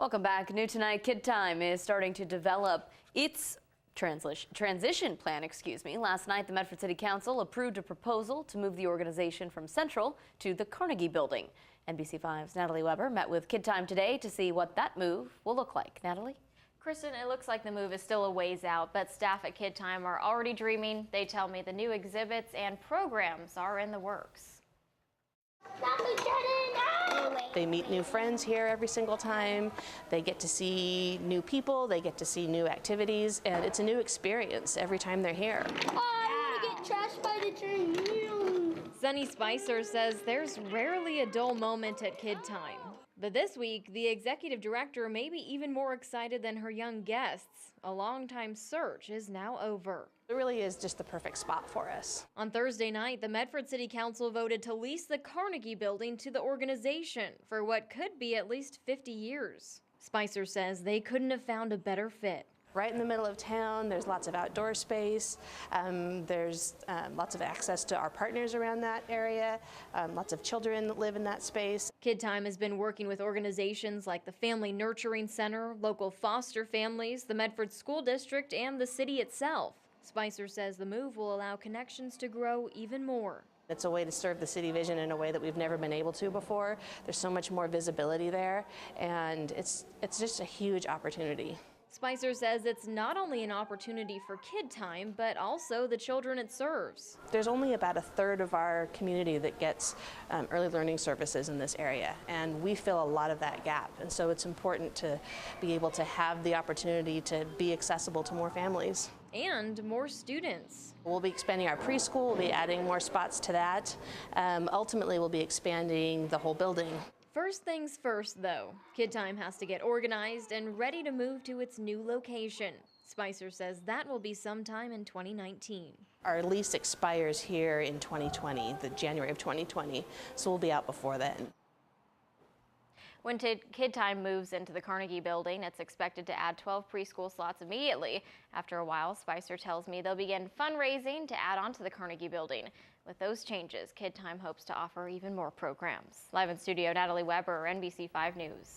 Welcome back. New tonight, Kid Time is starting to develop its transition plan. Last night, the Medford City Council approved a proposal to move the organization from Central to the Carnegie Building. NBC5's Natalie Weber met with Kid Time today to see what that move will look like. Natalie? Kristen, it looks like the move is still a ways out, but staff at Kid Time are already dreaming. They tell me the new exhibits and programs are in the works. They meet new friends here every single time. They get to see new people, they get to see new activities, and it's a new experience every time they're here. Oh, I want to get trashed by the train. Sunny Spicer says there's rarely a dull moment at Kid Time. But this week, the executive director may be even more excited than her young guests. A longtime search is now over. It really is just the perfect spot for us. On Thursday night, the Medford City Council voted to lease the Carnegie Building to the organization for what could be at least 50 years. Spicer says they couldn't have found a better fit. Right in the middle of town, there's lots of outdoor space, there's lots of access to our partners around that area, lots of children that live in that space. Kid Time has been working with organizations like the Family Nurturing Center, local foster families, the Medford School District, and the city itself. Spicer says the move will allow connections to grow even more. It's a way to serve the city vision in a way that we've never been able to before. There's so much more visibility there, and it's just a huge opportunity. Spicer says it's not only an opportunity for Kid Time, but also the children it serves. There's only about 1/3 of our community that gets early learning services in this area, and we fill a lot of that gap. And so it's important to be able to have the opportunity to be accessible to more families. And more students. We'll be expanding our preschool, we'll be adding more spots to that. Ultimately, we'll be expanding the whole building. First things first, though. Kid Time has to get organized and ready to move to its new location. Spicer says that will be sometime in 2019. Our lease expires here in 2020, the January of 2020, so we'll be out before then. When Kid Time moves into the Carnegie Building, it's expected to add 12 preschool slots immediately. After a while, Spicer tells me they'll begin fundraising to add on to the Carnegie Building. With those changes, Kid Time hopes to offer even more programs. Live in studio, Natalie Weber, NBC5 News.